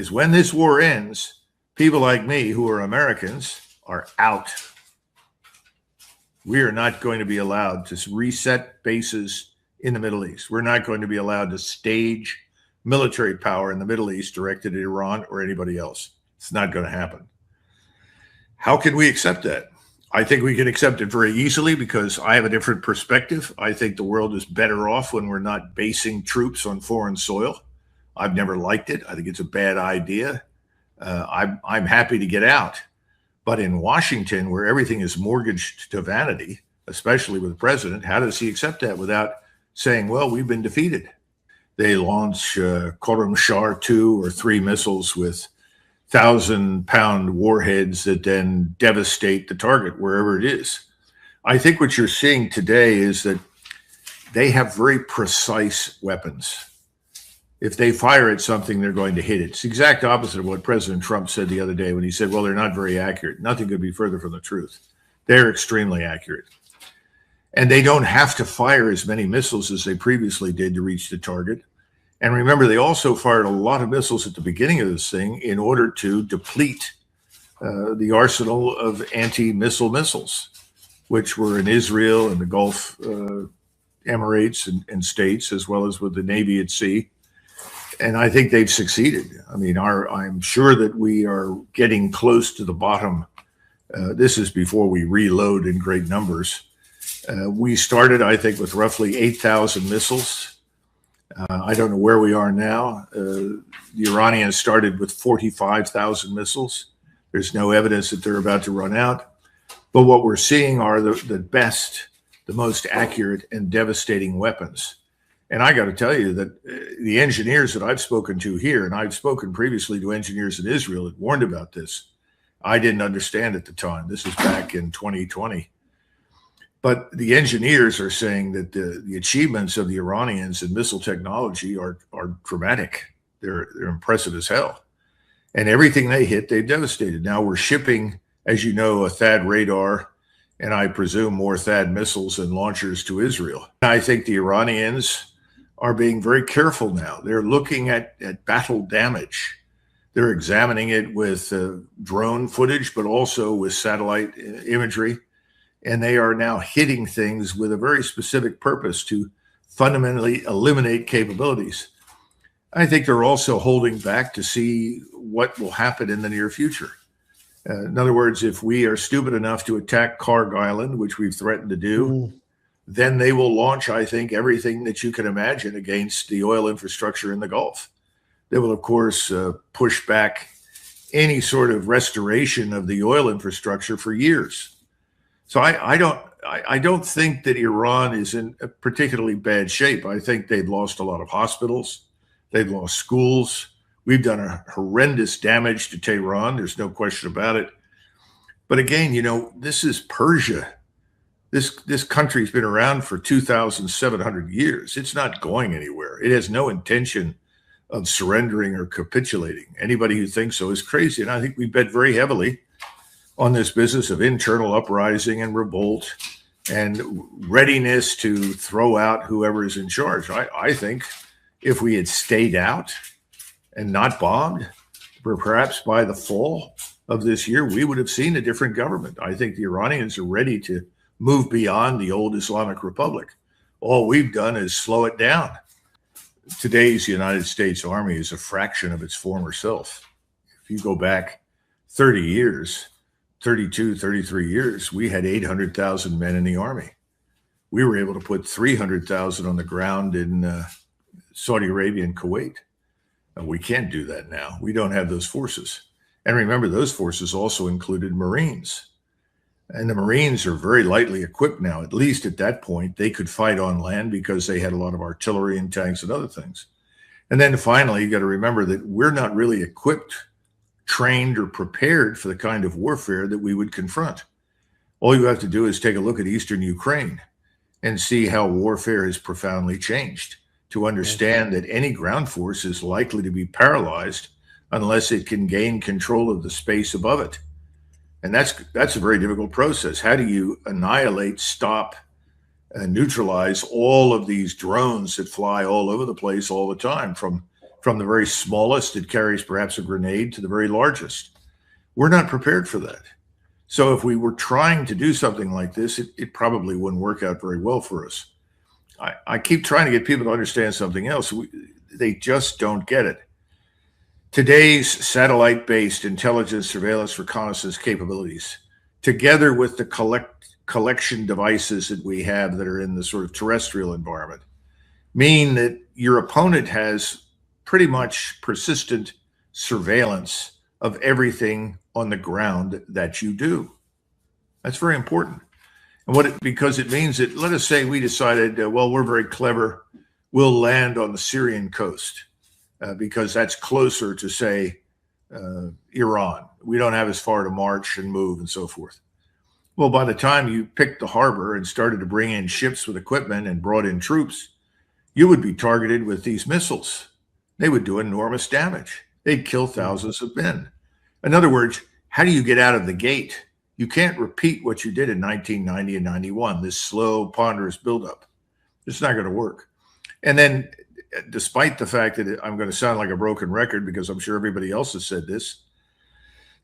is when this war ends, people like me who are Americans are out. We are not going to be allowed to reset bases in the Middle East. We're not going to be allowed to stage military power in the Middle East directed at Iran or anybody else. It's not going to happen. How can we accept that? I think we can accept it very easily because I have a different perspective. I think the world is better off when we're not basing troops on foreign soil. I've never liked it. I think it's a bad idea. I'm happy to get out. But in Washington, where everything is mortgaged to vanity, especially with the president, how does he accept that without saying, well, we've been defeated? They launch Khorram Shah 2 or 3 missiles with 1,000-pound warheads that then devastate the target wherever it is. I think what you're seeing today is that they have very precise weapons. If they fire at something, they're going to hit it. It's the exact opposite of what President Trump said the other day when he said, well, they're not very accurate. Nothing could be further from the truth. They're extremely accurate. And they don't have to fire as many missiles as they previously did to reach the target. And remember, they also fired a lot of missiles at the beginning of this thing in order to deplete the arsenal of anti-missile missiles, which were in Israel and the Gulf Emirates and states, as well as with the Navy at sea. And I think they've succeeded. I mean, I'm sure that we are getting close to the bottom. This is before we reload in great numbers. We started, I think, with roughly 8,000 missiles. I don't know where we are now. The Iranians started with 45,000 missiles. There's no evidence that they're about to run out. But what we're seeing are the best, the most accurate and devastating weapons. And I got to tell you that the engineers that I've spoken to here, and I've spoken previously to engineers in Israel that warned about this. I didn't understand at the time. This is back in 2020. But the engineers are saying that the achievements of the Iranians in missile technology are dramatic. They're impressive as hell. And everything they hit, they've devastated. Now we're shipping, as you know, a THAAD radar, and I presume more THAAD missiles and launchers to Israel. I think the Iranians are being very careful now. They're looking at battle damage. They're examining it with drone footage, but also with satellite imagery. And they are now hitting things with a very specific purpose to fundamentally eliminate capabilities. I think they're also holding back to see what will happen in the near future. In other words, if we are stupid enough to attack Karg Island, which we've threatened to do, then they will launch, I think, everything that you can imagine against the oil infrastructure in the Gulf. They will, of course, push back any sort of restoration of the oil infrastructure for years. So I don't think that Iran is in a particularly bad shape. I think they've lost a lot of hospitals. They've lost schools. We've done a horrendous damage to Tehran. There's no question about it. But again, you know, this is Persia. This country's been around for 2,700 years. It's not going anywhere. It has no intention of surrendering or capitulating. Anybody who thinks so is crazy. And I think we bet very heavily on this business of internal uprising and revolt and readiness to throw out whoever is in charge. I think if we had stayed out and not bombed, perhaps by the fall of this year, we would have seen a different government. I think the Iranians are ready to move beyond the old Islamic Republic. All we've done is slow it down. Today's United States Army is a fraction of its former self. If you go back 30 years, 32, 33 years, we had 800,000 men in the Army. We were able to put 300,000 on the ground in Saudi Arabia and Kuwait. We can't do that now. We don't have those forces. And remember, those forces also included Marines. And the Marines are very lightly equipped now. At least at that point, they could fight on land because they had a lot of artillery and tanks and other things. And then finally, you got to remember that we're not really equipped, trained, or prepared for the kind of warfare that we would confront. All you have to do is take a look at Eastern Ukraine and see how warfare has profoundly changed to understand that any ground force is likely to be paralyzed unless it can gain control of the space above it. And that's a very difficult process. How do you annihilate, stop, and neutralize all of these drones that fly all over the place all the time, from from the very smallest that carries perhaps a grenade to the very largest. We're not prepared for that. So if we were trying to do something like this, it probably wouldn't work out very well for us. I keep trying to get people to understand something else. They just don't get it. Today's satellite-based intelligence, surveillance, reconnaissance capabilities, together with the collection devices that we have that are in the sort of terrestrial environment, mean that your opponent has pretty much persistent surveillance of everything on the ground that you do. That's very important. And because it means that, let us say we decided, well, we're very clever, we'll land on the Syrian coast because that's closer to, say, Iran. We don't have as far to march and move and so forth. Well, by the time you picked the harbor and started to bring in ships with equipment and brought in troops, you would be targeted with these missiles. They would do enormous damage. They'd kill thousands of men. In other words, how do you get out of the gate? You can't repeat what you did in 1990 and 91, this slow, ponderous buildup. It's not going to work. And then, despite the fact that I'm going to sound like a broken record because I'm sure everybody else has said this,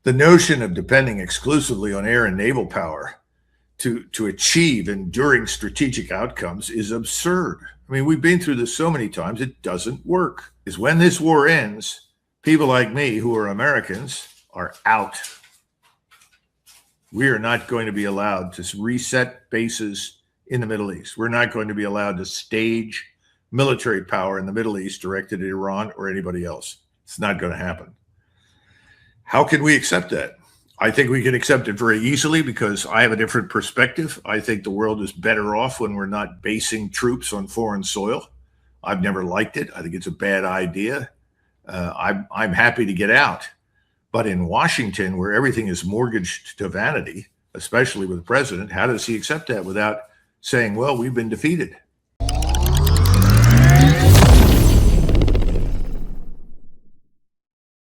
the notion of depending exclusively on air and naval power to achieve enduring strategic outcomes is absurd. I mean, we've been through this so many times, it doesn't work. Because when this war ends, people like me who are Americans are out. We are not going to be allowed to reset bases in the Middle East. We're not going to be allowed to stage military power in the Middle East directed at Iran or anybody else. It's not going to happen. How can we accept that? I think we can accept it very easily because I have a different perspective. I think the world is better off when we're not basing troops on foreign soil. I've never liked it. I think it's a bad idea. I'm happy to get out. But in Washington, where everything is mortgaged to vanity, especially with the president, how does he accept that without saying, well, we've been defeated?